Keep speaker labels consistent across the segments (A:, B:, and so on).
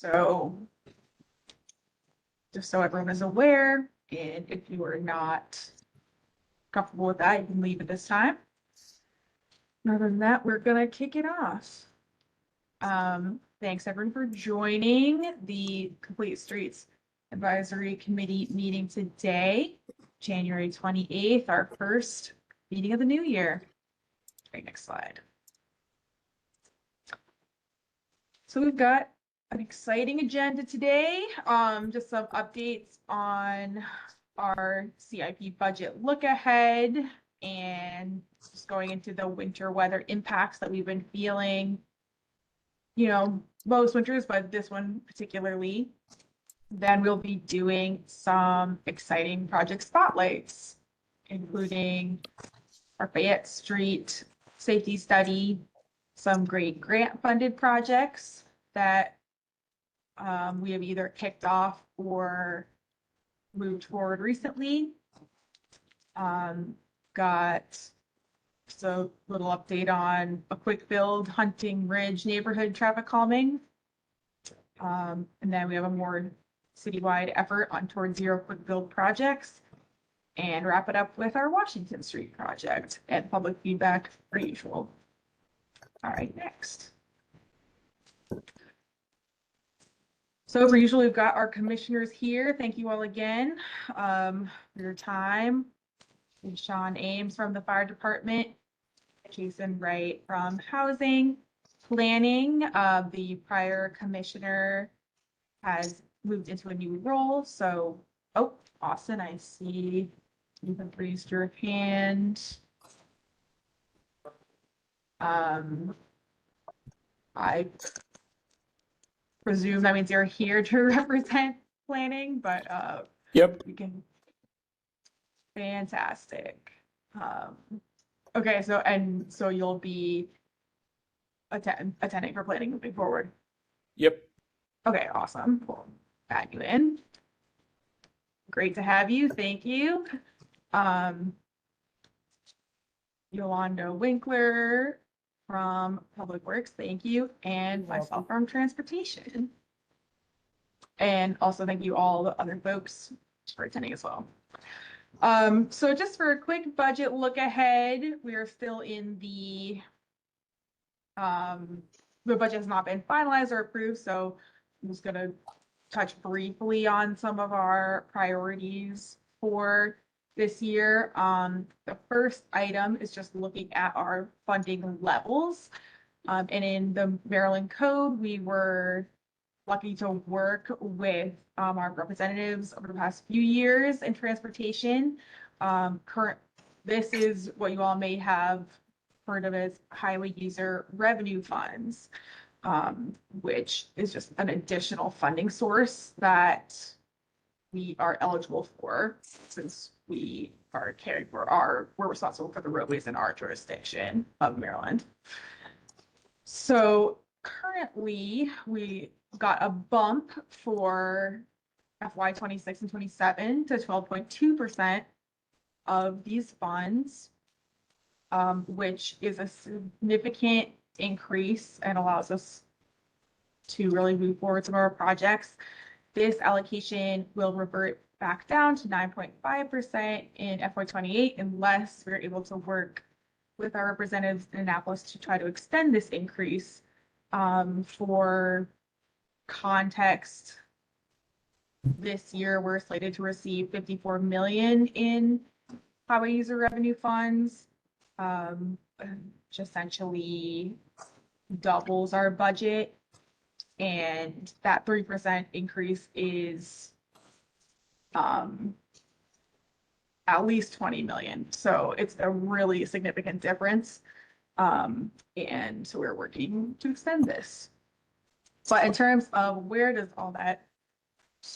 A: So just so everyone is aware, and if you are not comfortable with that, you can leave at this time. Other than that, we're gonna kick it off. Thanks everyone for joining the Complete Streets Advisory Committee meeting today, January 28th, our first meeting of the new year. Okay, next slide. So we've got an exciting agenda today. Just some updates on our CIP budget look ahead and just going into the winter weather impacts that we've been feeling, most winters, but this one particularly. Then we'll be doing some exciting project spotlights, including our Fayette Street safety study, some great grant funded projects that we have either kicked off or moved forward recently. Got a little update on a quick build Hunting Ridge neighborhood traffic calming. And then we have a more citywide effort on Towards Zero quick build projects, and wrap it up with our Washington Street project and public feedback per usual. All right, next. So for usual, we've got our commissioners here. Thank you all again for your time. And Sean Ames from the fire department, Jason Wright from housing planning. The prior commissioner has moved into a new role. So, Austin, I see you have raised your hand. I presume that means you're here to represent planning, but
B: Yep.
A: you can. Fantastic. Okay, so you'll be attending for planning moving forward.
B: Yep.
A: Okay, awesome. We'll add you in. Great to have you. Thank you. Yolanda Winkler from Public Works, thank you, and myself from Transportation. And also thank you all the other folks for attending as well. So just for a quick budget look ahead, we are still in the budget has not been finalized or approved, so I'm just gonna touch briefly on some of our priorities for this year. The first item is just looking at our funding levels. And in the Maryland Code, we were lucky to work with our representatives over the past few years in transportation. This is what you all may have heard of as highway user revenue funds, which is just an additional funding source that we are eligible for since we are caring for we're responsible for the roadways in our jurisdiction of Maryland. So currently we got a bump for FY 26 and 27 to 12.2% of these funds, which is a significant increase and allows us to really move forward some of our projects. This allocation will revert back down to 9.5% in FY 28 unless we're able to work with our representatives in Annapolis to try to extend this increase. For context, this year we're slated to receive $54 million in highway user revenue funds, which essentially doubles our budget, and that 3% increase is at least $20 million. So it's a really significant difference. And so we're working to extend this. But in terms of where does all that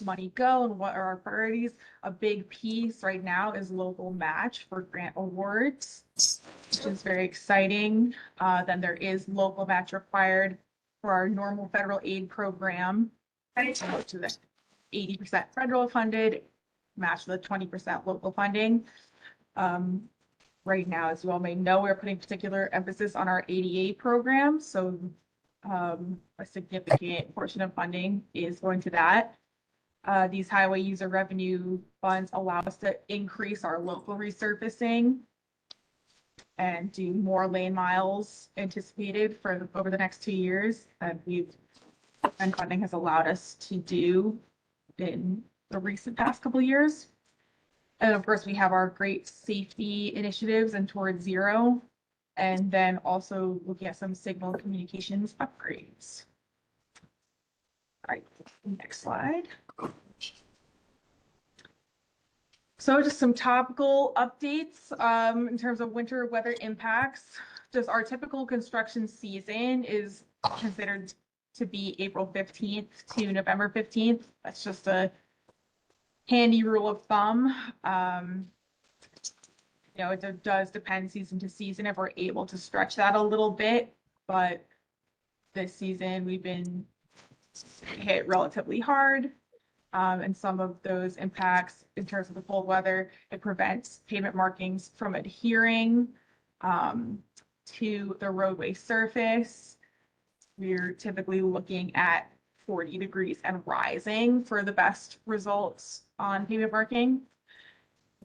A: money go and what are our priorities, a big piece right now is local match for grant awards, which is very exciting. Then there is local match required for our normal federal aid program, to the 80% federal funded, match the 20% local funding. Right now, as you all may know, we're putting particular emphasis on our ADA program. So A significant portion of funding is going to that. These highway user revenue funds allow us to increase our local resurfacing and do more lane miles anticipated for over the next 2 years that and funding has allowed us to do in the recent past couple of years. And of course, we have our great safety initiatives and towards zero, and then also looking at some signal communications upgrades. All right, next slide. So just some topical updates in terms of winter weather impacts. Just our typical construction season is considered to be April 15th to November 15th. That's just a handy rule of thumb. You know, it does depend season to season if we're able to stretch that a little bit, but this season we've been hit relatively hard. And some of those impacts in terms of the cold weather, it prevents pavement markings from adhering to the roadway surface. We're typically looking at 40 degrees and rising for the best results on pavement marking.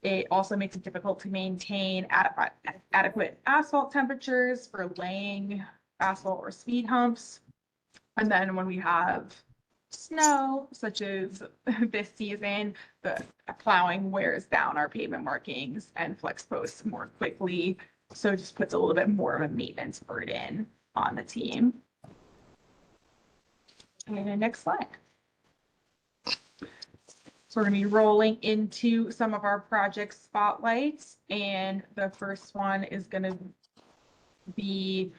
A: It also makes it difficult to maintain adequate asphalt temperatures for laying asphalt or speed humps. And then when we have snow, such as this season, the plowing wears down our pavement markings and flex posts more quickly. So it just puts a little bit more of a maintenance burden on the team. And next slide. So we're going to be rolling into some of our project spotlights. And the first one is going to be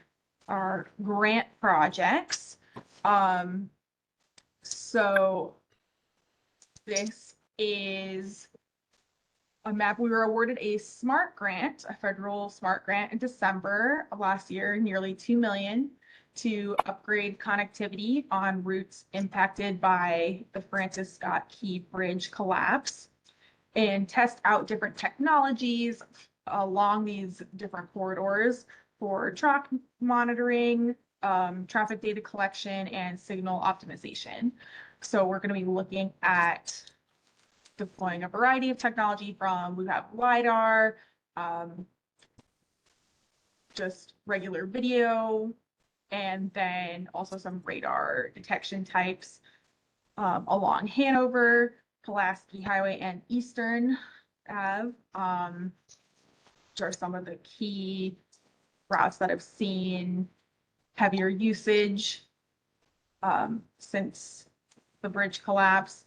A: our grant projects. So this is a map. We were awarded a SMART grant, a federal SMART grant in December of last year, nearly $2 million to upgrade connectivity on routes impacted by the Francis Scott Key Bridge collapse and test out different technologies along these different corridors for track monitoring, traffic data collection, and signal optimization. So we're going to be looking at deploying a variety of technology from, we have LiDAR, just regular video, and then also some radar detection types along Hanover, Pulaski Highway, and Eastern Ave, which are some of the key routes that have seen heavier usage since the bridge collapse.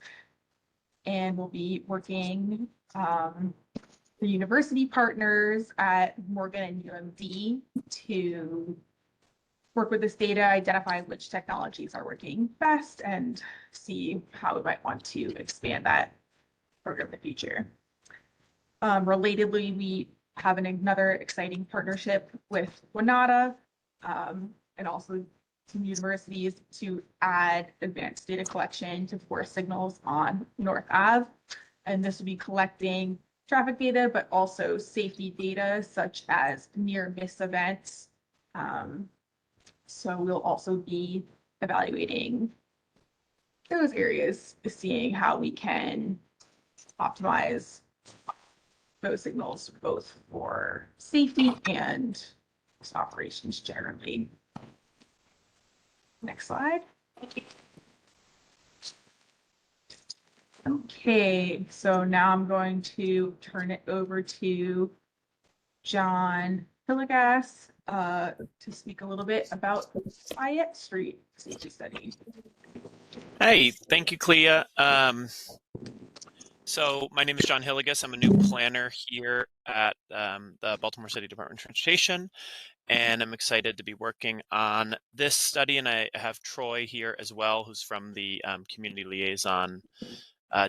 A: And we'll be working the university partners at Morgan and UMD to work with this data, identify which technologies are working best, and see how we might want to expand that program in the future. Relatedly, we have another exciting partnership with WNATA and also some universities to add advanced data collection to force signals on North Ave. And this will be collecting traffic data, but also safety data such as near miss events. So we'll also be evaluating those areas, seeing how we can optimize those signals both for safety and operations generally. Next slide. Okay, so now I'm going to turn it over to John Hillegas to speak a little bit about Fayette Street safety study.
B: Hey, thank you, Clea. So my name is John Hillegas. I'm a new planner here at the Baltimore City Department of Transportation, and I'm excited to be working on this study. And I have Troy here as well, who's from the community liaison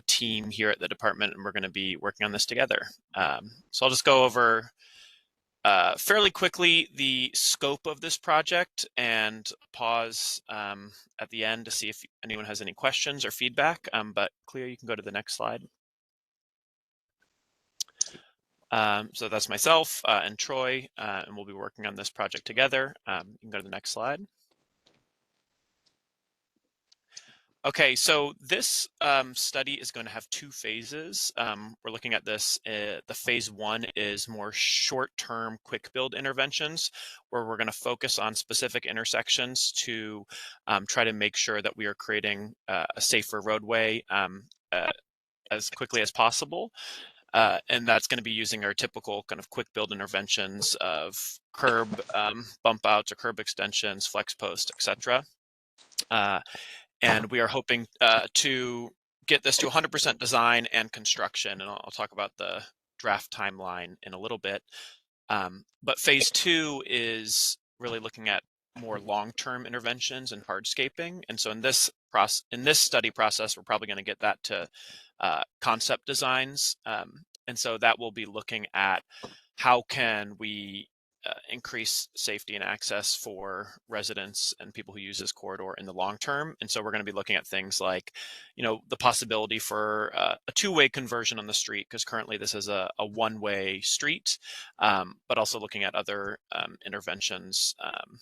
B: team here at the department, and we're going to be working on this together. So I'll just go over fairly quickly the scope of this project and pause at the end to see if anyone has any questions or feedback. But Clea, you can go to the next slide. So that's myself and Troy, and we'll be working on this project together. You can go to the next slide. Okay, so this study is going to have two phases. We're looking at this. The phase one is more short-term, quick-build interventions, where we're going to focus on specific intersections to try to make sure that we are creating a safer roadway as quickly as possible. And that's going to be using our typical kind of quick-build interventions of curb bump outs or curb extensions, flex post, etc. And we are hoping to get this to 100% design and construction, and I'll talk about the draft timeline in a little bit. But phase two is really looking at more long-term interventions and hardscaping, and so in this study process, we're probably going to get that to concept designs, and so that will be looking at how can we increase safety and access for residents and people who use this corridor in the long term. And so we're going to be looking at things like, the possibility for a two-way conversion on the street, because currently this is a one-way street, but also looking at other interventions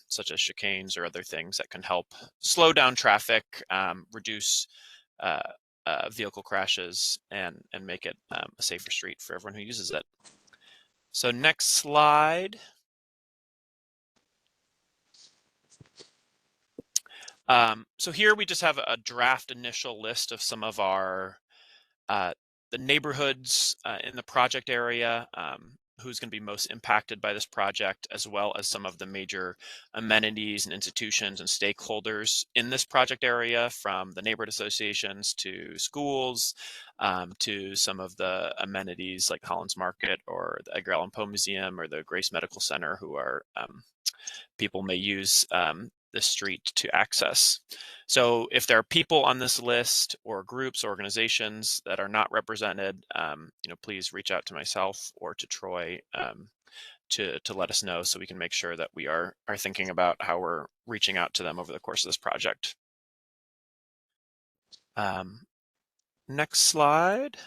B: such as chicanes or other things that can help slow down traffic, reduce vehicle crashes, and make it a safer street for everyone who uses it. So next slide. So here we just have a draft initial list of some of our the neighborhoods in the project area, who's going to be most impacted by this project, as well as some of the major amenities and institutions and stakeholders in this project area, from the neighborhood associations to schools, to some of the amenities like Collins Market or the Edgar Allan Poe Museum or the Grace Medical Center, who are people may use the street to access. So if there are people on this list or groups, organizations that are not represented, please reach out to myself or to Troy to let us know, so we can make sure that we are thinking about how we're reaching out to them over the course of this project. Next slide.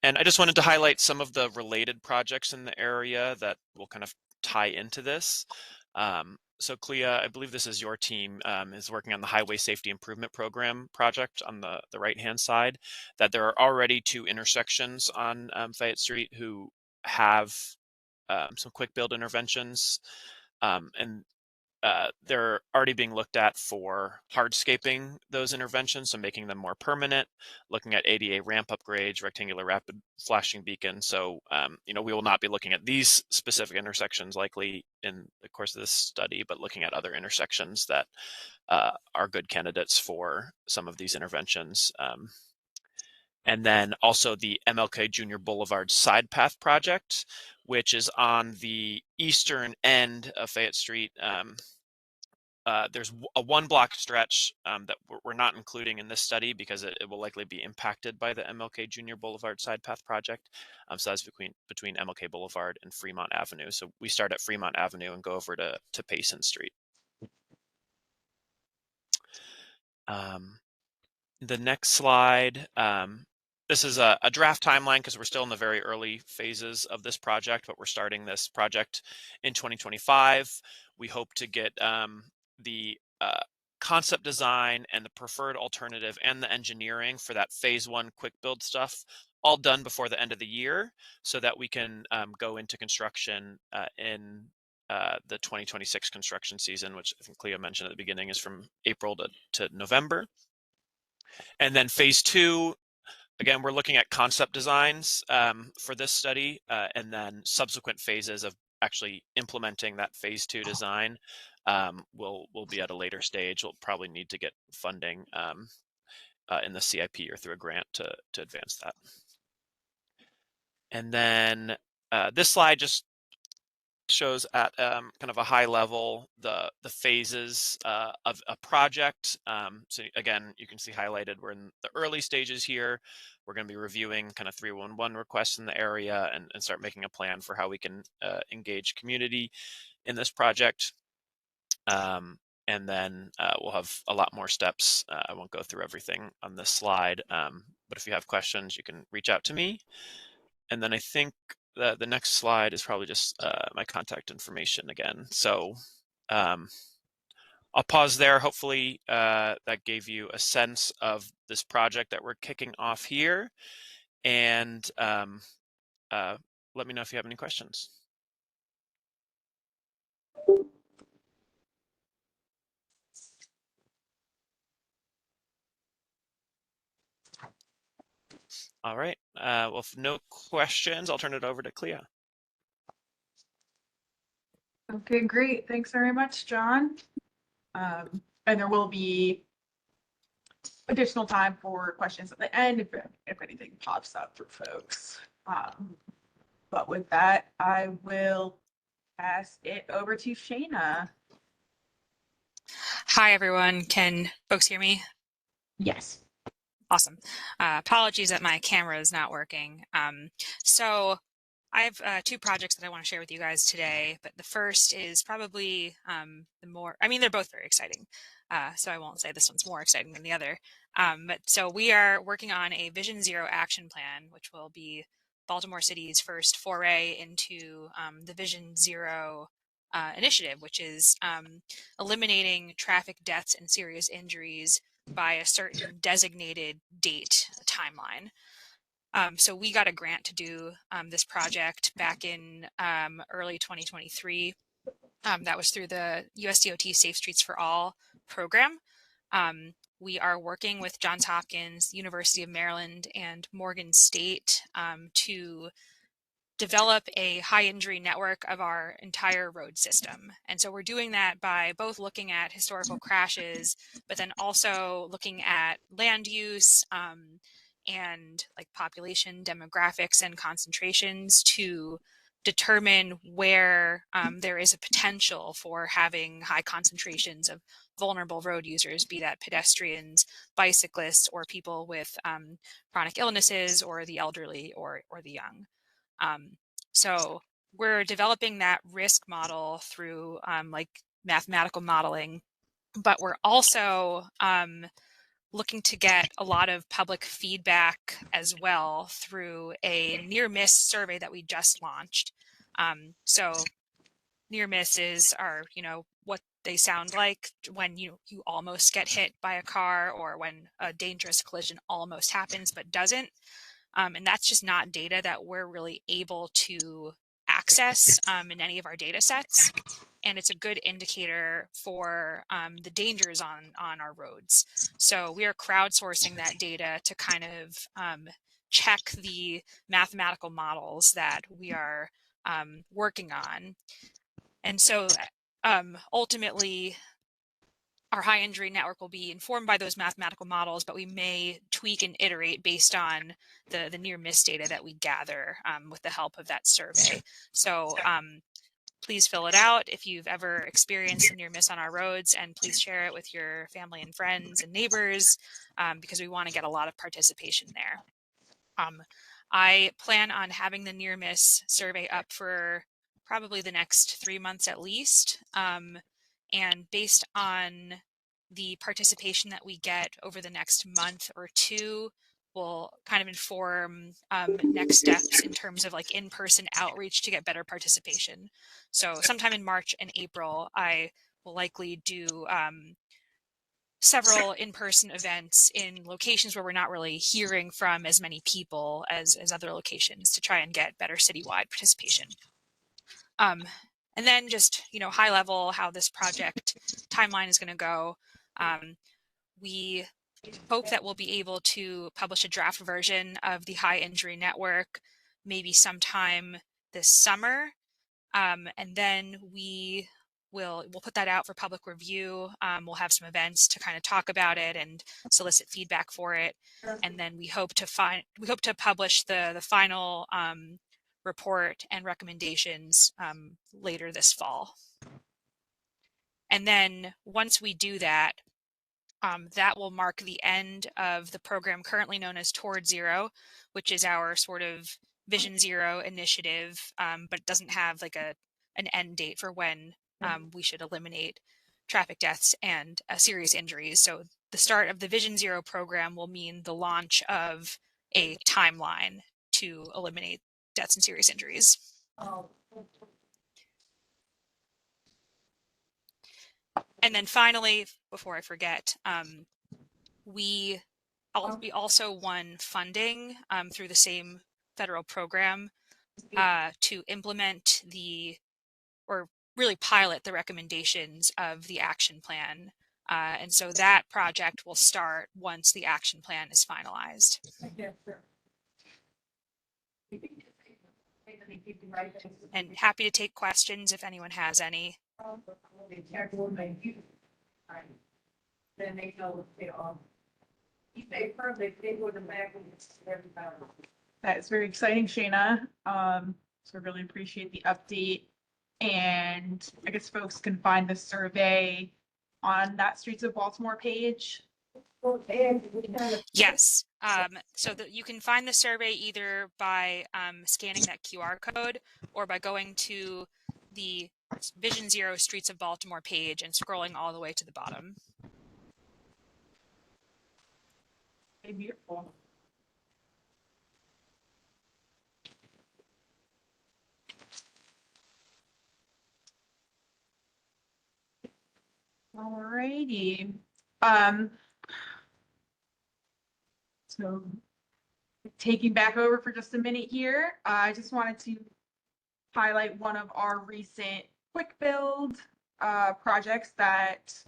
B: And I just wanted to highlight some of the related projects in the area that will kind of tie into this. So Clea, I believe this is your team, is working on the Highway Safety Improvement Program project on the right-hand side, that there are already two intersections on Fayette Street who have some quick build interventions. And they're already being looked at for hardscaping those interventions, so making them more permanent, looking at ADA ramp upgrades, rectangular rapid flashing beacons. So, we will not be looking at these specific intersections likely in the course of this study, but looking at other intersections that are good candidates for some of these interventions. And then also the MLK Junior Boulevard Side Path Project, which is on the eastern end of Fayette Street. There's a one block stretch that we're not including in this study because it will likely be impacted by the MLK Junior Boulevard Side Path Project. So that's between MLK Boulevard and Fremont Avenue. So we start at Fremont Avenue and go over to Payson Street. The next slide. This is a draft timeline because we're still in the very early phases of this project, but we're starting this project in 2025. We hope to get the concept design and the preferred alternative and the engineering for that phase one quick build stuff all done before the end of the year, so that we can go into construction in the 2026 construction season, which I think Cleo mentioned at the beginning is from April to November. And then phase two, again, we're looking at concept designs for this study, and then subsequent phases of actually implementing that phase two design will be at a later stage. We'll probably need to get funding in the CIP or through a grant to advance that. And then this slide just shows at kind of a high level the phases of a project. So again, you can see highlighted we're in the early stages here. We're going to be reviewing kind of 311 requests in the area and start making a plan for how we can engage community in this project. And then we'll have a lot more steps. I won't go through everything on this slide, but if you have questions, you can reach out to me. And then I think the next slide is probably just my contact information again. So I'll pause there. Hopefully that gave you a sense of this project that we're kicking off here. And let me know if you have any questions. All right. Well, if no questions, I'll turn it over to Clea.
A: Okay, great. Thanks very much, John. And there will be additional time for questions at the end if anything pops up for folks. But with that, I will pass it over to Shayna.
C: Hi, everyone. Can folks hear me?
A: Yes.
C: Awesome. Apologies that my camera is not working. So I have two projects that I want to share with you guys today, but the first is probably they're both very exciting. So I won't say this one's more exciting than the other. But so we are working on a Vision Zero action plan, which will be Baltimore City's first foray into the Vision Zero initiative, which is eliminating traffic deaths and serious injuries by a certain designated date timeline. So we got a grant to do this project back in early 2023. That was through the USDOT Safe Streets for All program. We are working with Johns Hopkins, University of Maryland, and Morgan State to develop a high injury network of our entire road system. And so we're doing that by both looking at historical crashes, but then also looking at land use and like population demographics and concentrations to determine where there is a potential for having high concentrations of vulnerable road users, be that pedestrians, bicyclists, or people with chronic illnesses, or the elderly, or the young. So we're developing that risk model through like mathematical modeling, but we're also looking to get a lot of public feedback as well through a near miss survey that we just launched. So near misses are, what they sound like when you almost get hit by a car, or when a dangerous collision almost happens but doesn't. And that's just not data that we're really able to access in any of our data sets. And it's a good indicator for the dangers on our roads. So we are crowdsourcing that data to kind of check the mathematical models that we are working on. And so ultimately, our high injury network will be informed by those mathematical models, but we may tweak and iterate based on the near miss data that we gather with the help of that survey. So please fill it out if you've ever experienced a near miss on our roads, and please share it with your family and friends and neighbors because we want to get a lot of participation there. I plan on having the near miss survey up for probably the next 3 months at least. And based on the participation that we get over the next month or two, will kind of inform next steps in terms of like in-person outreach to get better participation. So sometime in March and April, I will likely do several in-person events in locations where we're not really hearing from as many people as other locations, to try and get better citywide participation. And then just, high level, how this project timeline is going to go. We hope that we'll be able to publish a draft version of the high injury network maybe sometime this summer. And then we'll put that out for public review. We'll have some events to kind of talk about it and solicit feedback for it. And then we hope to publish the final report and recommendations later this fall. And then once we do that, that will mark the end of the program currently known as Toward Zero, which is our sort of Vision Zero initiative, but it doesn't have like an end date for when we should eliminate traffic deaths and serious injuries. So the start of the Vision Zero program will mean the launch of a timeline to eliminate deaths and serious injuries. And then finally, before I forget, we also won funding through the same federal program to implement or really pilot the recommendations of the action plan. And so that project will start once the action plan is finalized. And happy to take questions if anyone has any.
A: That is very exciting, Shayna. So I really appreciate the update. And I guess folks can find the survey on that Streets of Baltimore page.
C: Yes. So that you can find the survey either by scanning that QR code or by going to the Vision Zero Streets of Baltimore page and scrolling all the way to the bottom.
A: Okay, beautiful. Alrighty. So taking back over for just a minute here, I just wanted to highlight one of our recent quick build projects that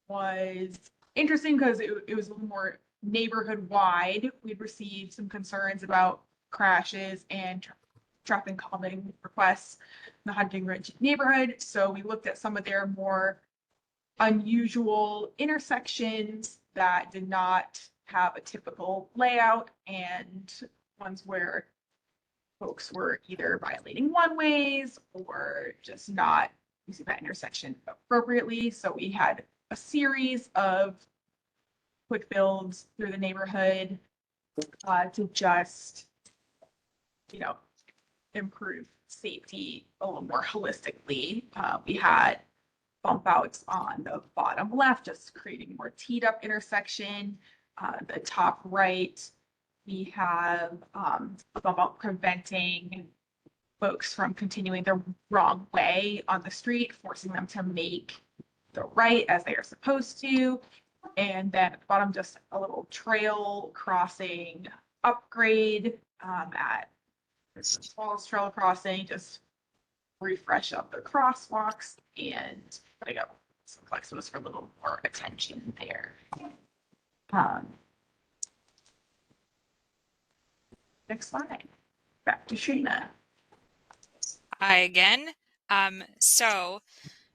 A: was interesting because it was a little more neighborhood wide. We'd received some concerns about crashes and traffic calming requests in the Hunting Ridge neighborhood. So we looked at some of their more unusual intersections that did not have a typical layout and ones where folks were either violating one-ways or just not using that intersection appropriately. So we had a series of quick builds through the neighborhood to just, improve safety a little more holistically. We had bump outs on the bottom left, just creating more teed up intersection. The top right, we have a bump out preventing folks from continuing the wrong way on the street, forcing them to make the right as they are supposed to. And then at the bottom, just a little trail crossing upgrade at smallest trail crossing, just refresh up the crosswalks and putting up some flexos for a little more attention there. Next slide. Back to Shayna.
C: Hi again. So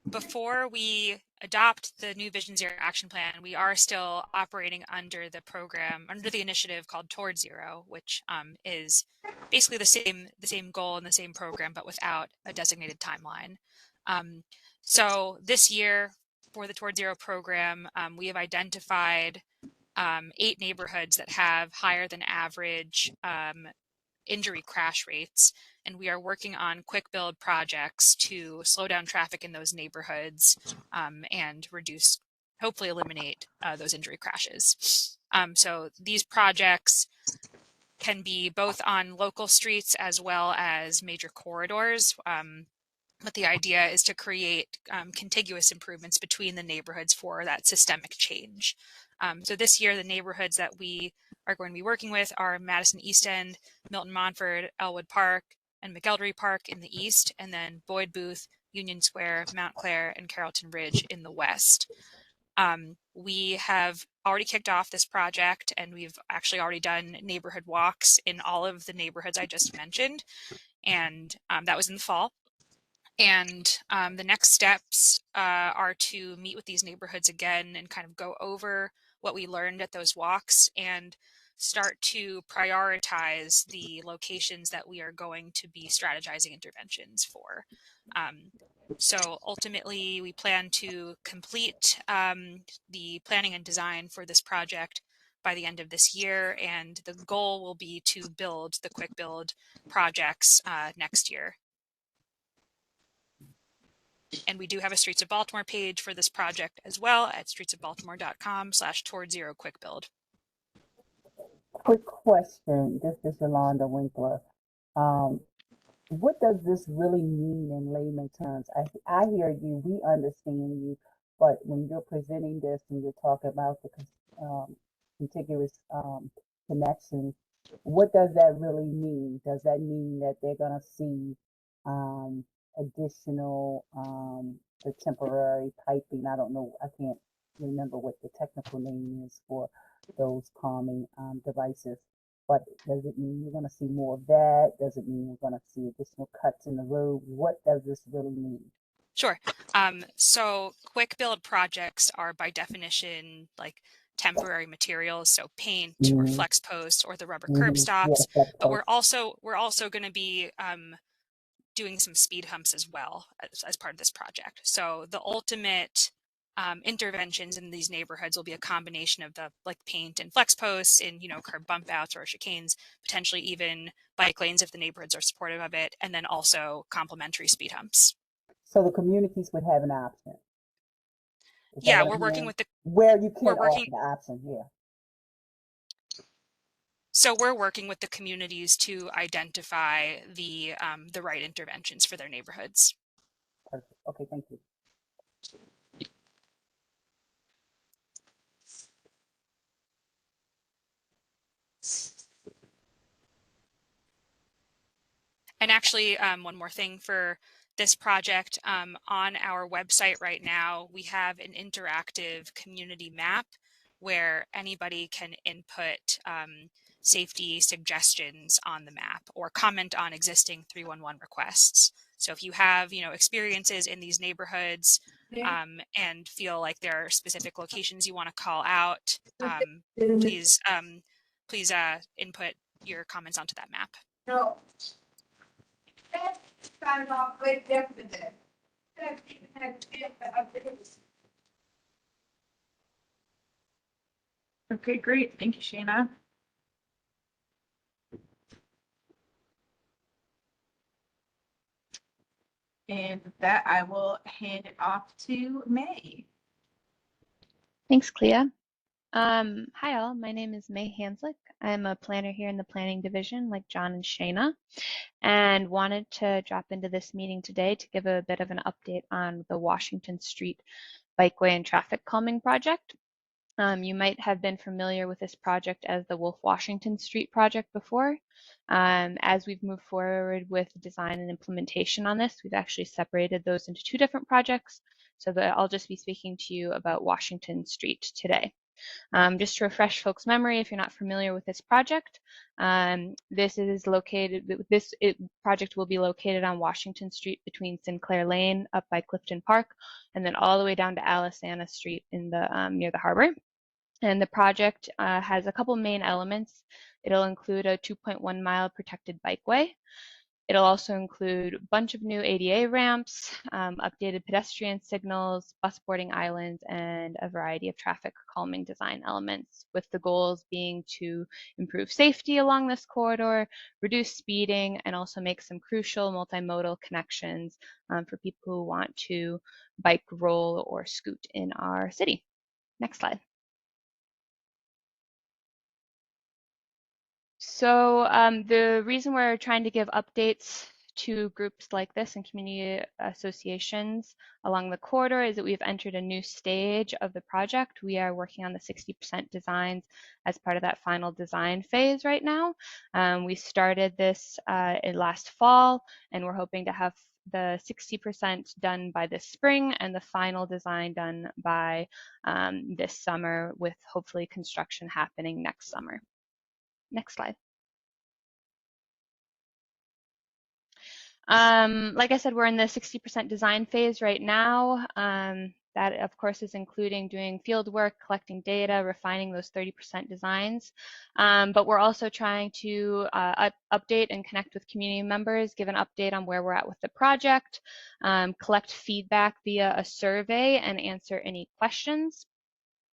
C: before we adopt the new Vision Zero action plan, we are still operating under the program, under the initiative called Toward Zero, which is basically the same goal and the same program, but without a designated timeline. So this year for the Toward Zero program, we have identified 8 neighborhoods that have higher than average injury crash rates, and we are working on quick build projects to slow down traffic in those neighborhoods and reduce, hopefully eliminate those injury crashes. So these projects can be both on local streets as well as major corridors. But the idea is to create contiguous improvements between the neighborhoods for that systemic change. So this year, the neighborhoods that we are going to be working with are Madison East End, Milton Montford, Elwood Park, and McElderry Park in the east, and then Boyd Booth, Union Square, Mount Clair, and Carrollton Ridge in the west. We have already kicked off this project, and we've actually already done neighborhood walks in all of the neighborhoods I just mentioned, and that was in the fall. And the next steps are to meet with these neighborhoods again and kind of go over what we learned at those walks and start to prioritize the locations that we are going to be strategizing interventions for. So ultimately, we plan to complete the planning and design for this project by the end of this year, and the goal will be to build the quick build projects next year. And we do have a Streets of Baltimore page for this project as well at streetsofbaltimore.com/toward-zero-quick-build.
D: Quick question. This is Yolanda Winkler. what does this really mean in layman terms? I hear you, we understand you, but when you're presenting this and you're talking about the contiguous connections, what does that really mean? Does that mean that they're going to see um, additional the temporary piping? I don't know. I can't remember what the technical name is for those calming devices. But does it mean we're going to see more of that? Does it mean we're going to see additional cuts in the road? What does this really mean?
C: Sure. So quick build projects are by definition like temporary materials, so paint or
D: Mm-hmm.
C: flex post or the rubber curb
D: Mm-hmm. Yeah,
C: stops.
D: flex
C: But
D: post.
C: we're also going to be doing some speed humps as well as part of this project. So the ultimate interventions in these neighborhoods will be a combination of the like paint and flex posts and curb bump outs or chicanes, potentially even bike lanes if the neighborhoods are supportive of it, and then also complementary speed humps.
D: So the communities would have an option. Is that
C: Yeah,
D: what
C: we're
D: I'm
C: working
D: hearing?
C: with the
D: Where you
C: we're
D: can
C: working
D: offer the option, yeah.
C: so we're working with the communities to identify the right interventions for their neighborhoods.
D: Perfect. Okay, thank you.
C: And actually, one more thing for this project, on our website right now, we have an interactive community map where anybody can input safety suggestions on the map or comment on existing 311 requests. So if you have, experiences in these neighborhoods and feel like there are specific locations you want to call out, please input your comments onto that map.
A: No. Okay, great. Thank you, Shana. And with that, I will hand it off to May.
E: Thanks, Clea. Hi all, my name is May Hanslick. I'm a planner here in the planning division like John and Shana, and wanted to drop into this meeting today to give a bit of an update on the Washington Street Bikeway and Traffic Calming Project. You might have been familiar with this project as the Wolf Washington Street project before. As we've moved forward with design and implementation on this, we've actually separated those into two different projects, so that I'll just be speaking to you about Washington Street today. Just to refresh folks' memory, if you're not familiar with this project, this project will be located on Washington Street between Sinclair Lane up by Clifton Park, and then all the way down to Alisana Street in the near the harbor. And the project has a couple main elements. It'll include a 2.1 mile protected bikeway. It'll also include a bunch of new ADA ramps, updated pedestrian signals, bus boarding islands, and a variety of traffic calming design elements, with the goals being to improve safety along this corridor, reduce speeding, and also make some crucial multimodal connections for people who want to bike, roll, or scoot in our city. Next slide. So the reason we're trying to give updates to groups like this and community associations along the corridor is that we've entered a new stage of the project. We are working on the 60% designs as part of that final design phase right now. We started this in last fall, and we're hoping to have the 60% done by this spring and the final design done by this summer, with hopefully construction happening next summer. Next slide. Like I said, we're in the 60% design phase right now. That, of course, is including doing field work, collecting data, refining those 30% designs. But we're also trying to update and connect with community members, give an update on where we're at with the project, collect feedback via a survey, and answer any questions.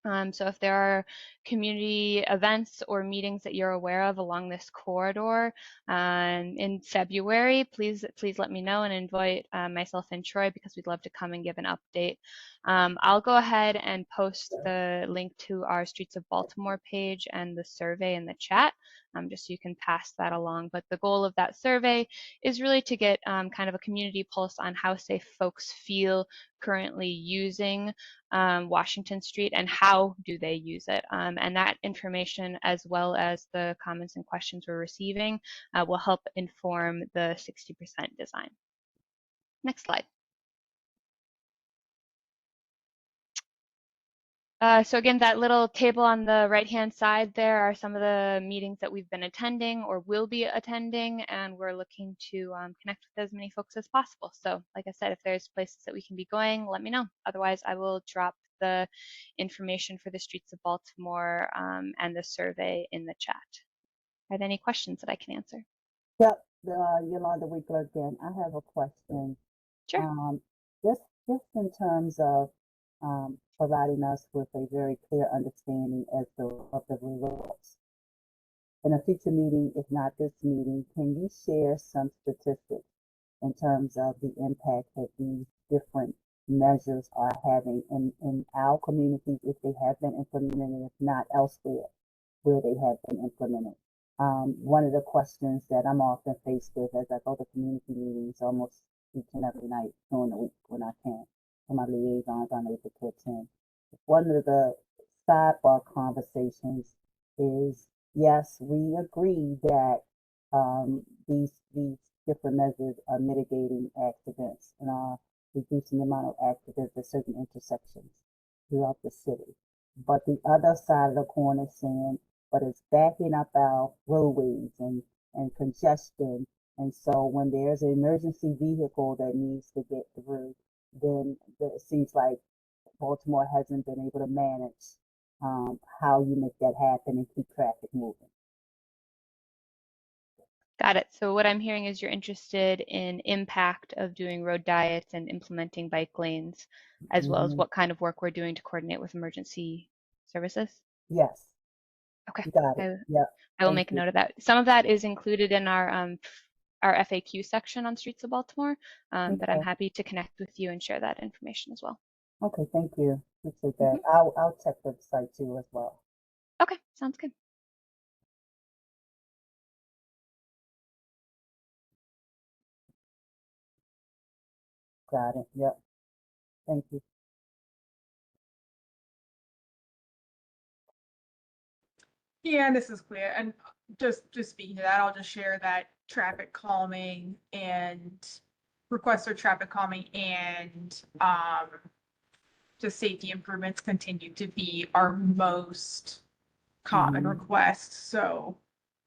E: So if there are community events or meetings that you're aware of along this corridor in February, please let me know and invite myself and Troy, because we'd love to come and give an update. I'll go ahead and post the link to our Streets of Baltimore page and the survey in the chat, just so you can pass that along. But the goal of that survey is really to get kind of a community pulse on how safe folks feel currently using Washington Street and how do they use it. And that information, as well as the comments and questions we're receiving, will help inform the 60% design. Next slide. So again, that little table on the right-hand side there are some of the meetings that we've been attending or will be attending, and we're looking to connect with as many folks as possible. So like I said, if there's places that we can be going, let me know. Otherwise, I will drop the information for the Streets of Baltimore and the survey in the chat. Are there any questions that I can answer?
D: Yep, Yolanda Winkler again. I have a question.
E: Sure.
D: Just in terms of providing us with a very clear understanding of the results. In a future meeting, if not this meeting, can you share some statistics in terms of the impact that these different measures are having in our communities, if they have been implemented, and if not elsewhere where they have been implemented? One of the questions that I'm often faced with as I go to community meetings almost each and every night during the week when I can, when my liaisons aren't able to attend. One of the sidebar conversations is, yes, we agree that these different measures are mitigating accidents and are reducing the amount of accidents at certain intersections throughout the city. But the other side of the coin is saying, but it's backing up our roadways and congestion. And so when there's an emergency vehicle that needs to get through, then it seems like Baltimore hasn't been able to manage how you make that happen and keep traffic moving.
E: Got it. So what I'm hearing is you're interested in impact of doing road diets and implementing bike lanes, as well as what kind of work we're doing to coordinate with emergency services?
D: Yes.
E: Okay.
D: Got it. Yeah.
E: I will make a note of that. Some of that is included in our FAQ section on Streets of Baltimore, but I'm happy to connect with you and share that information as well.
D: Okay, thank you. Appreciate that. I'll check the site too as well.
E: Okay, sounds good.
D: Got it. Yep. Thank you.
A: Yeah, this is clear. And just speaking to that, I'll just share that traffic calming and requests for traffic calming and just safety improvements continue to be our most common requests. So,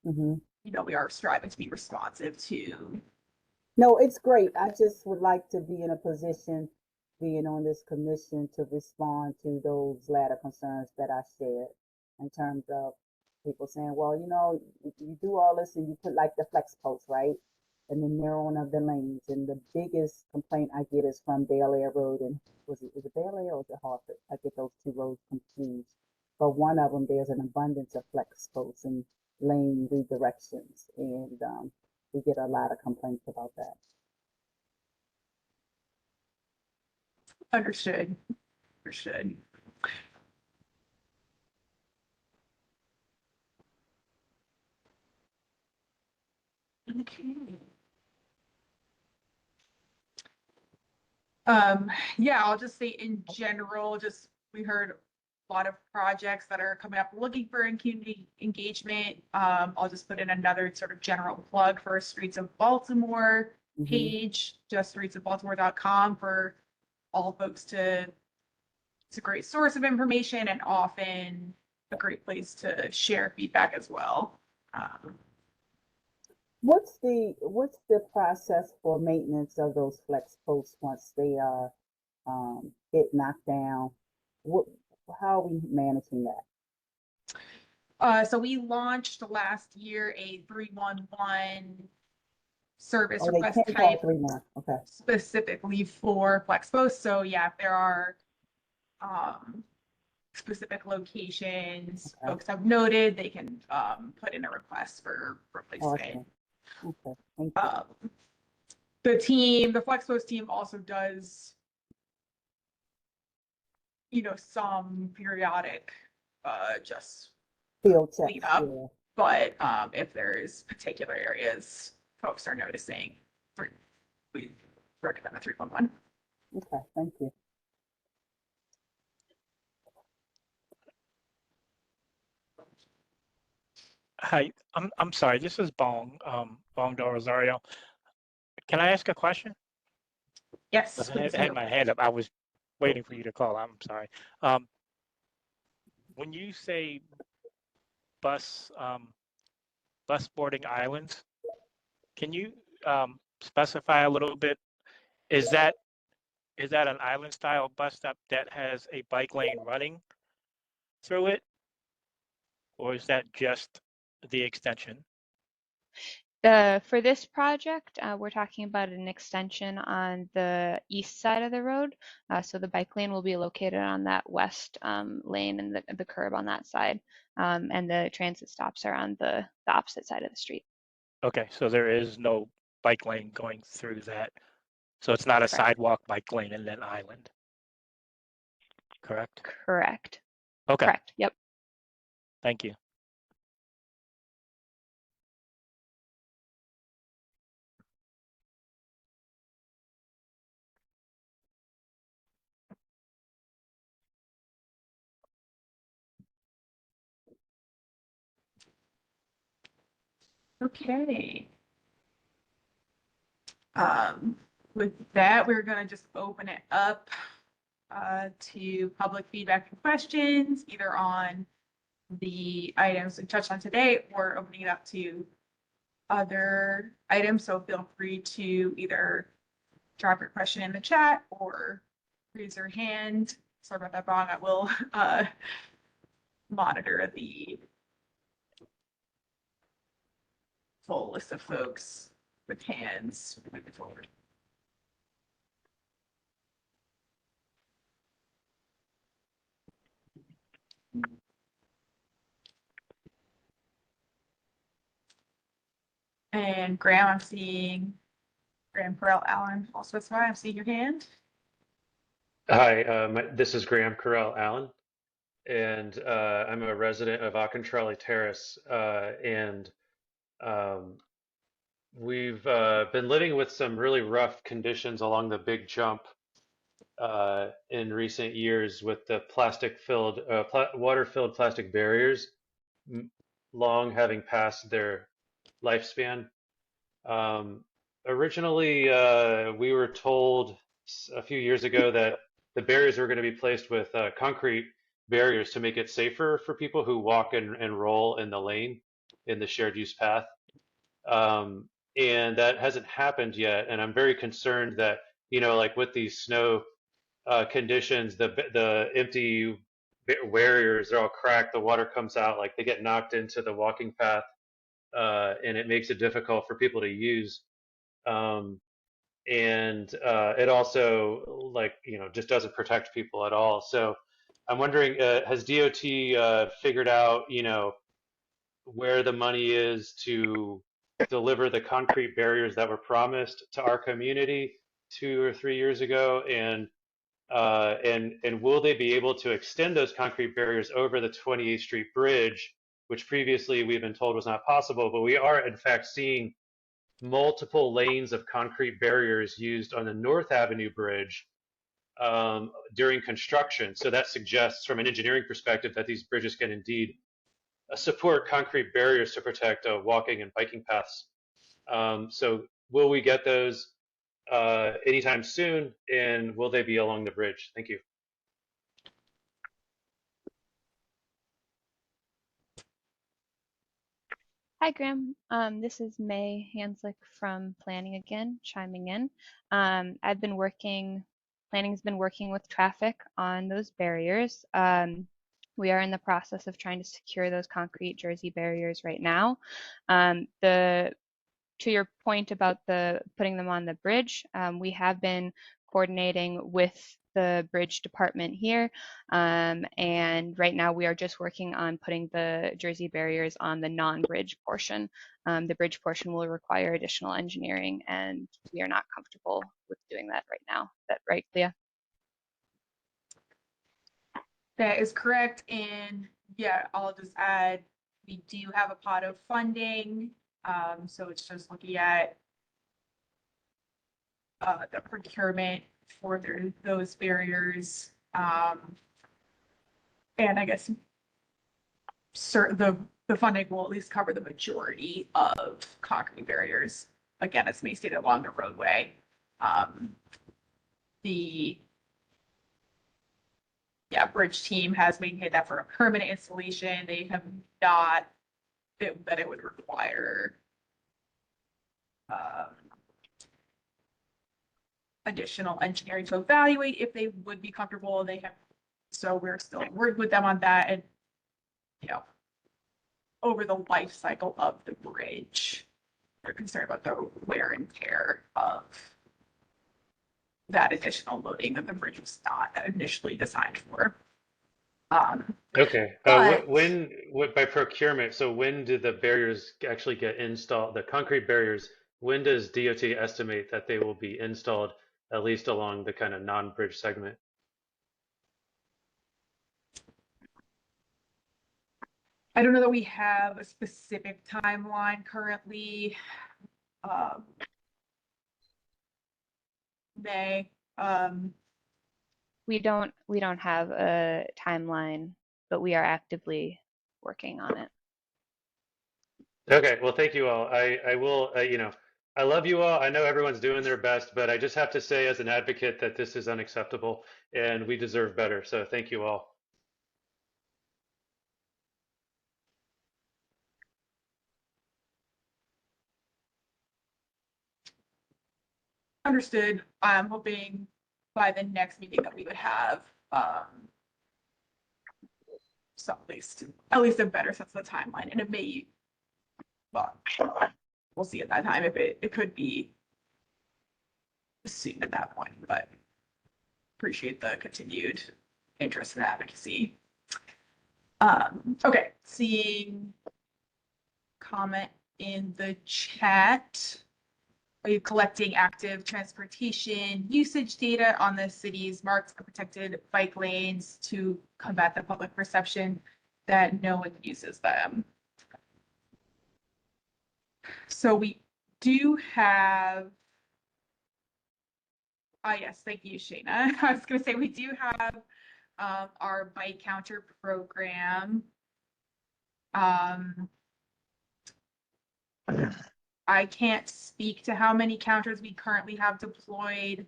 A: you know, we are striving to be responsive to.
D: No, it's great. I just would like to be in a position, being on this commission, to respond to those latter concerns that I shared in terms of people saying, well, you know, you do all this and you put like the flex post, right? And the narrowing of the lanes. And the biggest complaint I get is from Bel Air Road and is it Bel Air or is it Hartford? I get those two roads confused. But one of them, there's an abundance of flex posts and lane redirections. And we get a lot of complaints about that.
A: Understood. Understood. Okay. Yeah, I'll just say in general, just we heard a lot of projects that are coming up looking for community engagement. I'll just put in another sort of general plug for Streets of Baltimore page, just streetsofbaltimore.com for all folks to, it's a great source of information and often a great place to share feedback as well.
D: What's the process for maintenance of those flex posts once they are get knocked down? How are we managing that?
A: So we launched last year a 311 service request type specifically for flex posts. So yeah, if there are specific locations
D: Okay.
A: folks have noted, they can put in a request for replacement.
D: Awesome. Okay, thank you.
A: The FlexPost team also does, some periodic, just
D: Field
A: clean
D: checks,
A: up.
D: yeah.
A: But if there's particular areas folks are noticing, we recommend the 311.
D: Okay, thank you.
F: Hi, I'm sorry. This is Bong Del Rosario. Can I ask a question?
A: Yes.
F: I had my hand up. I was waiting for you to call. I'm sorry. When you say bus boarding islands, can you specify a little bit? Is that an island style bus stop that has a bike lane running through it, or is that just the extension?
E: For this project, we're talking about an extension on the east side of the road. So the bike lane will be located on that west lane and the curb on that side. And the transit stops are on the opposite side of the street.
F: Okay, so there is no bike lane going through that. So it's not a
E: Correct.
F: sidewalk, bike lane, and then island. Correct?
E: Correct.
F: Okay.
E: Correct. Yep.
F: Thank you.
A: Okay. With that, we're going to just open it up to public feedback and questions, either on the items we touched on today or opening it up to other items. So feel free to either drop your question in the chat or raise your hand. Sorry about that, Bong. I will monitor the full list of folks with hands moving forward. And Graham, I'm seeing Graham Correll Allen also specify. I'm seeing your hand.
G: Hi, this is Graham Carell Allen, and I'm a resident of Auchentrally Terrace, and um, we've been living with some really rough conditions along the Big Jump in recent years with the plastic-filled, water-filled plastic barriers long having passed their lifespan. Um, Originally, we were told a few years ago that the barriers were going to be placed with concrete barriers to make it safer for people who walk and roll in the lane in the shared use path. And that hasn't happened yet. And I'm very concerned that, like with these snow conditions, the empty barriers are all cracked, the water comes out, like they get knocked into the walking path, and it makes it difficult for people to use. Um, and it also just doesn't protect people at all. So I'm wondering, has DOT figured out where the money is to deliver the concrete barriers that were promised to our community 2 or 3 years ago, and will they be able to extend those concrete barriers over the 28th Street Bridge, which previously we've been told was not possible, but we are in fact seeing multiple lanes of concrete barriers used on the North Avenue Bridge during construction. So that suggests, from an engineering perspective, that these bridges can indeed support concrete barriers to protect walking and biking paths. So will we get those anytime soon, and will they be along the bridge? Thank you.
E: Hi, Graham. This is May Hanslick from Planning again, chiming in. Planning's been working with traffic on those barriers. We are in the process of trying to secure those concrete jersey barriers right now. To your point about putting them on the bridge, we have been coordinating with the bridge department here. And right now we are just working on putting the Jersey barriers on the non-bridge portion. The bridge portion will require additional engineering, and we are not comfortable with doing that right now. Is that right, Clea?
A: That is correct. And yeah, I'll just add, we do have a pot of funding. So it's just looking at the procurement for those barriers. And I guess the funding will at least cover the majority of concrete barriers. Again, it's mainly stated along the roadway. The bridge team has maintained that for a permanent installation. They have not that it would require additional engineering to evaluate if they would be comfortable. They have, so we're still working with them on that, and over the life cycle of the bridge, they're concerned about the wear and tear of that additional loading that the bridge was not initially designed for.
G: Okay.
A: But
G: What by procurement? So when do the barriers actually get installed? The concrete barriers. When does DOT estimate that they will be installed, at least along the kind of non-bridge segment?
A: I don't know that we have a specific timeline currently. May.
E: We don't have a timeline, but we are actively working on it.
G: Okay. Well, thank you all. I will. I love you all. I know everyone's doing their best, but I just have to say, as an advocate, that this is unacceptable, and we deserve better. So thank you all.
A: Understood. I'm hoping by the next meeting that we would have so at least a better sense of the timeline. And it may, well, we'll see at that time if it could be soon at that point, but appreciate the continued interest and advocacy. Okay, seeing comment in the chat. Are you collecting active transportation usage data on the city's marked and protected bike lanes to combat the public perception that no one uses them? So we do have, yes, thank you, Shayna. I was going to say we do have our bike counter program. I can't speak to how many counters we currently have deployed,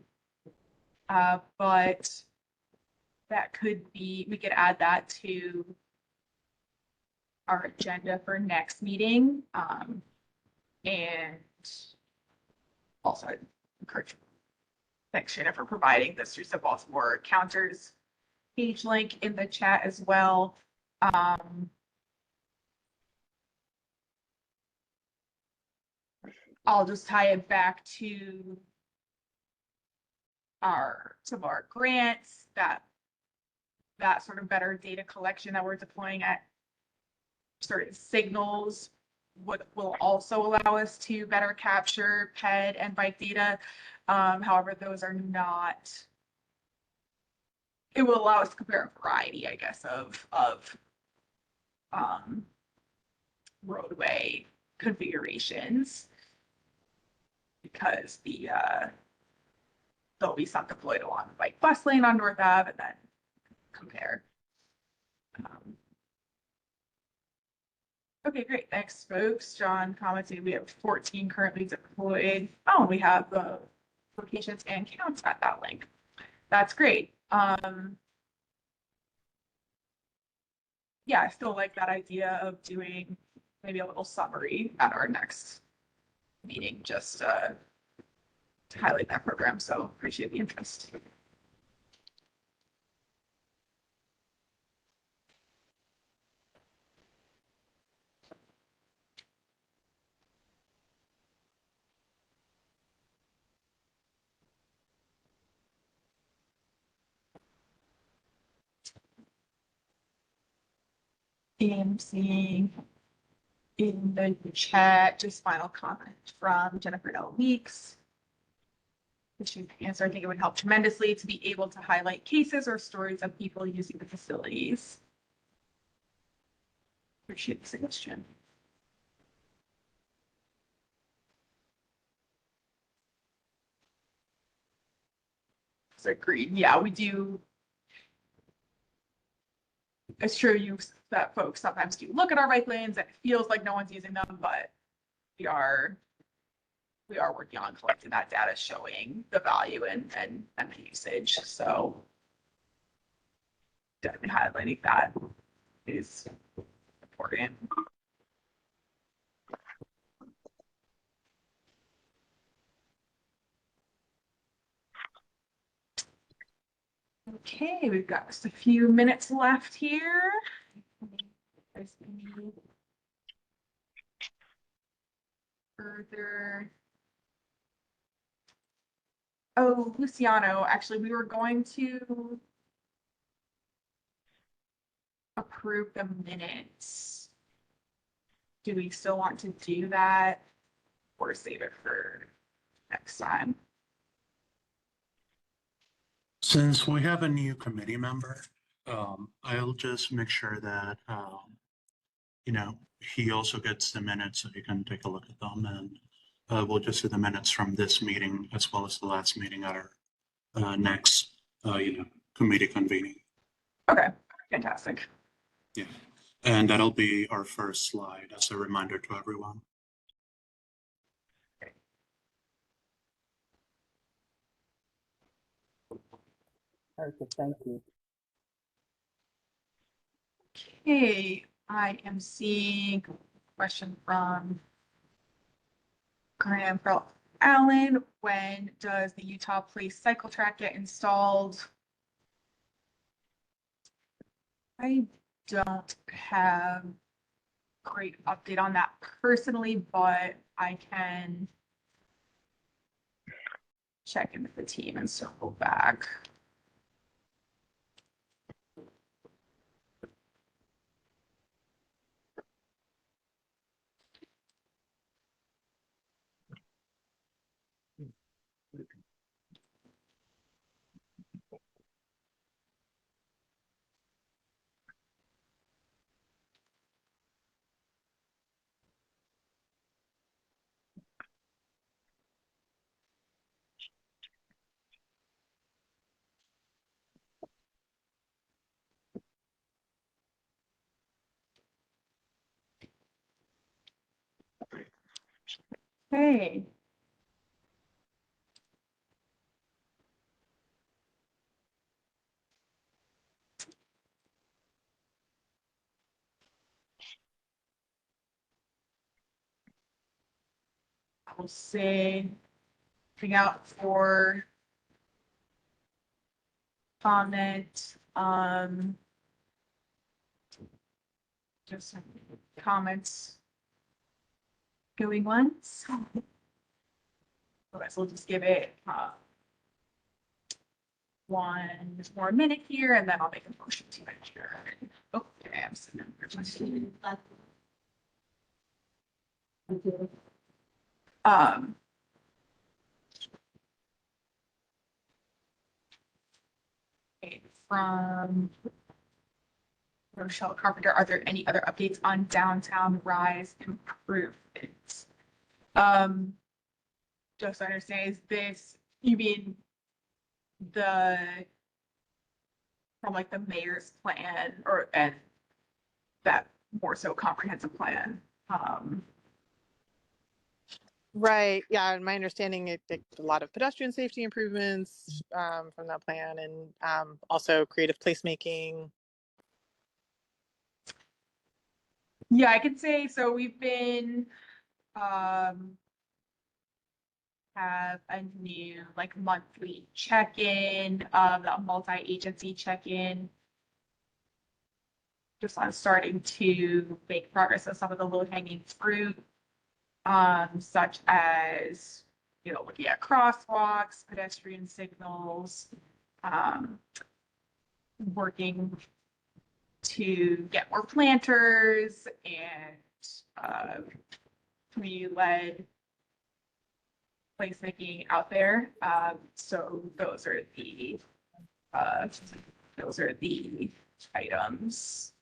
A: but that could be, we could add that to our agenda for next meeting. And also I'd encourage, thanks Shana for providing the Streets of Baltimore counters page link in the chat as well. I'll just tie it back to our grants, that sort of better data collection that we're deploying at certain signals will also allow us to better capture ped and bike data. However, those are not, it will allow us to compare a variety, I guess, of roadway configurations, because there'll be some deployed along the bike bus lane on North Ave, and then compare. Okay, great. Thanks, folks. John commented we have 14 currently deployed. Oh, we have the locations and counts at that link. That's great. Yeah, I still like that idea of doing maybe a little summary at our next meeting, just to highlight that program. So appreciate the interest. am seeing in the chat just final comment from Jennifer L. Weeks. She answered, I think it would help tremendously to be able to highlight cases or stories of people using the facilities. Appreciate the suggestion. So agreed. Yeah, we do. It's true that folks sometimes do look at our bike lanes and it feels like no one's using them, but we are working on collecting that data showing the value and the usage. So definitely highlighting that is important. Okay, we've got just a few minutes left here. There's any further. Oh, Luciano, actually, we were going to approve the minutes. Do we still want to do that or save it for next time?
H: Since we have a new committee member, I'll just make sure that, he also gets the minutes so he can take a look at them, and we'll just do the minutes from this meeting as well as the last meeting at our next, committee convening.
A: Okay, fantastic.
H: Yeah, and that'll be our first slide as a reminder to everyone.
D: Perfect, thank you.
A: Okay, I am seeing a question from Graham Pearl Allen. When does the Utah Police cycle track get installed? I don't have great update on that personally, but I can check in with the team and circle back. Hey. I'll say, looking out for comment. Just some comments going once. Otherwise, we'll just give it one more minute here, and then I'll make a motion to adjourn. Oh, okay, I'm sitting there. From Rochelle Carpenter, are there any other updates on downtown Rise improvements? Just to understand, is this, you mean from like the mayor's plan and that more so comprehensive plan?
I: Right. Yeah. And my understanding, it a lot of pedestrian safety improvements from that plan, and also creative placemaking.
A: Yeah, I could say so. We've been have a new like monthly check-in, the multi-agency check-in, just on starting to make progress on some of the low-hanging fruit, such as looking at crosswalks, pedestrian signals, working to get more planters and community-led placemaking out there. So those are the items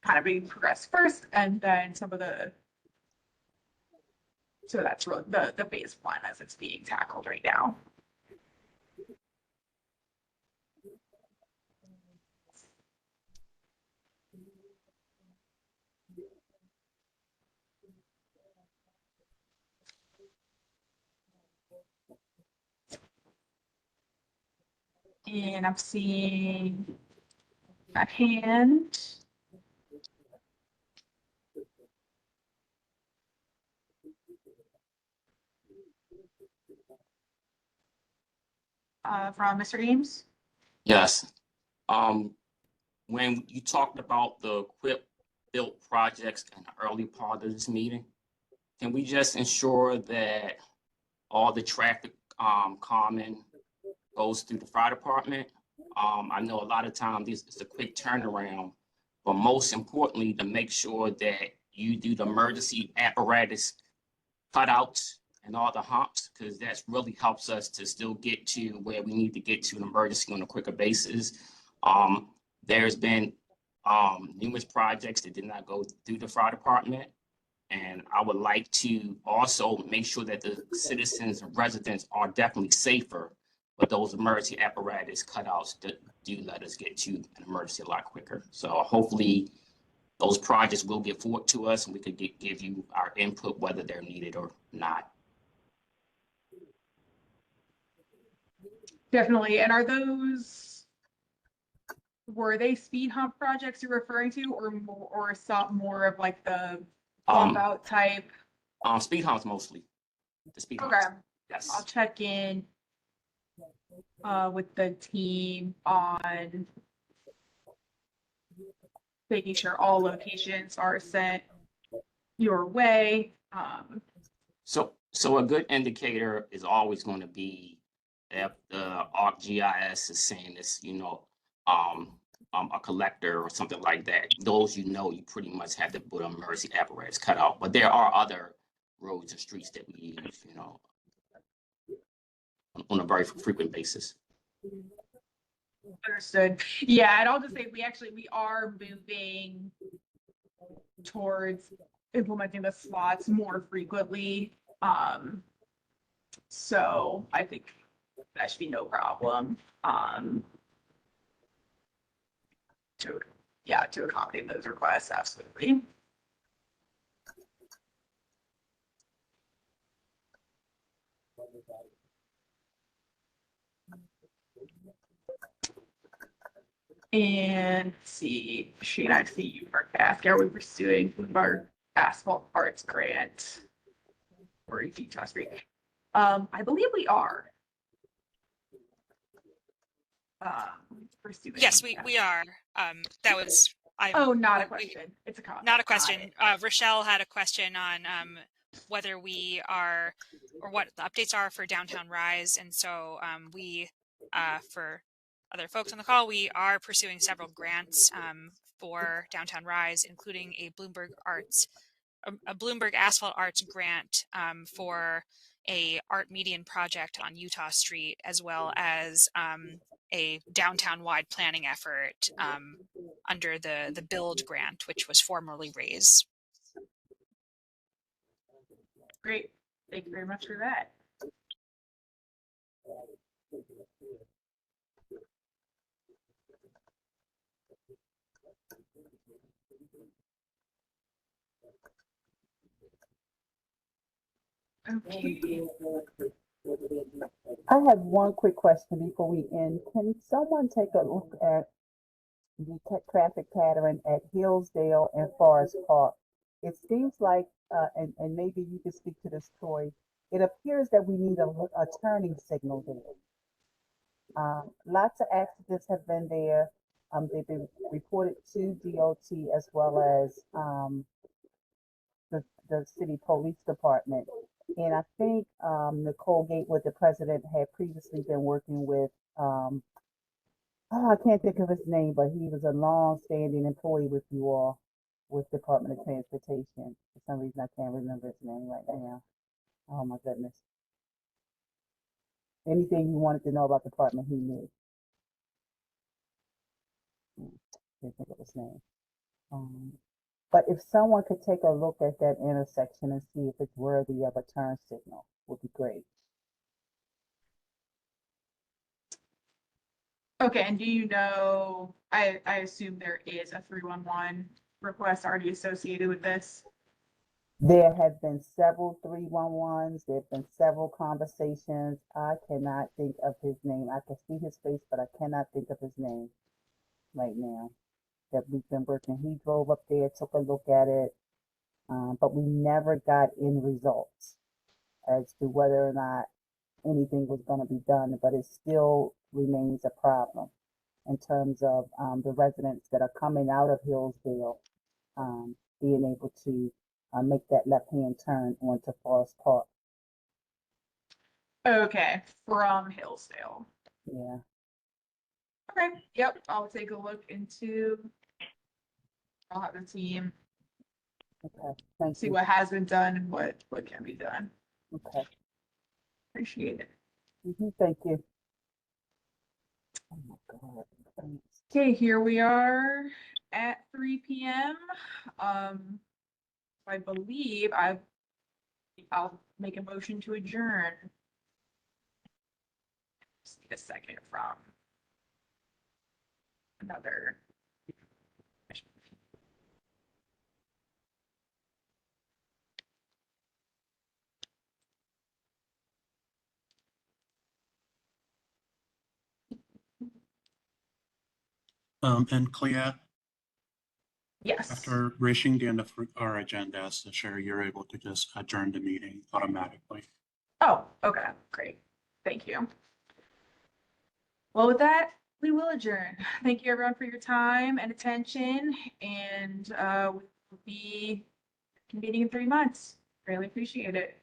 A: kind of being progressed first, and then some of the, so that's really the phase one as it's being tackled right now. And I'm seeing a hand. From Mr. Ames.
J: Yes. When you talked about the equip built projects in the early part of this meeting, can we just ensure that all the traffic calming goes through the fire department? I know a lot of times this is a quick turnaround, but most importantly, to make sure that you do the emergency apparatus cutouts and all the humps, because that really helps us to still get to where we need to get to an emergency on a quicker basis. There's been numerous projects that did not go through the fire department. And I would like to also make sure that the citizens and residents are definitely safer, but those emergency apparatus cutouts do let us get to an emergency a lot quicker. So hopefully those projects will get forward to us and we could give you our input, whether they're needed or not.
A: Definitely. And were they speed hump projects you're referring to, or some more of like the bump out type?
J: Speed humps mostly. The speed humps.
A: Okay.
J: Yes.
A: I'll check in with the team on making sure all locations are sent your way.
J: So a good indicator is always going to be if the ArcGIS is saying it's, a collector or something like that. Those, you pretty much have to put an emergency apparatus cut out. But there are other roads and streets that we use, on a very frequent basis.
A: Understood. Yeah, and I'll just say we are moving towards implementing the slots more frequently. So I think that should be no problem. To accommodate those requests, absolutely. And let's see, Shane, I see you are asking, are we pursuing our asphalt parts grant for Utah Street? I believe we are. Pursuing.
C: Yes, we are. That was.
A: Not a question. It's a comment.
C: Not a question. Rochelle had a question on whether we are, or what the updates are for Downtown Rise, and so we, for other folks on the call, we are pursuing several grants for Downtown Rise, including a Bloomberg Asphalt Arts grant for a art median project on Utah Street, as well as a downtown-wide planning effort under the BUILD grant, which was formerly raised.
A: Great. Thank you very much for that. Okay.
D: I have one quick question before we end. Can someone take a look at the traffic pattern at Hillsdale and Forest Park? It seems like, and maybe you can speak to this, Troy, it appears that we need a turning signal there. Lots of accidents have been there. They've been reported to DOT as well as the city police department. And I think Nicole Gatewood, the president, had previously been working with Oh, I can't think of his name, but he was a long-standing employee with you all, with Department of Transportation. For some reason, I can't remember his name right now. Oh my goodness. Anything you wanted to know about the department, he knew. Can't think of his name. But if someone could take a look at that intersection and see if it's worthy of a turn signal, would be great.
A: Okay, and do you know, I assume there is a 311 request already associated with this?
D: There have been several 311s. There have been several conversations. I cannot think of his name. I can see his face, but I cannot think of his name right now. That we've been working. He drove up there, took a look at it, but we never got any results as to whether or not anything was going to be done. But it still remains a problem in terms of the residents that are coming out of Hillsdale being able to make that left-hand turn onto Forest Park.
A: Okay, from Hillsdale.
D: Yeah.
A: Okay, yep, I'll take a look into, I'll have the team
D: Okay. Thank
A: see
D: you.
A: what has been done and what can be done.
D: Okay.
A: Appreciate it.
D: Thank you. Oh my God. Thanks.
A: Okay, here we are at 3 p.m. I believe I'll make a motion to adjourn. Just need a second from another.
H: And Clea,
A: Yes.
H: after reaching the end of our agenda as the chair, you're able to just adjourn the meeting automatically.
A: Oh, okay, great. Thank you. Well, with that, we will adjourn. Thank you everyone for your time and attention, and we'll be convening in 3 months. Really appreciate it.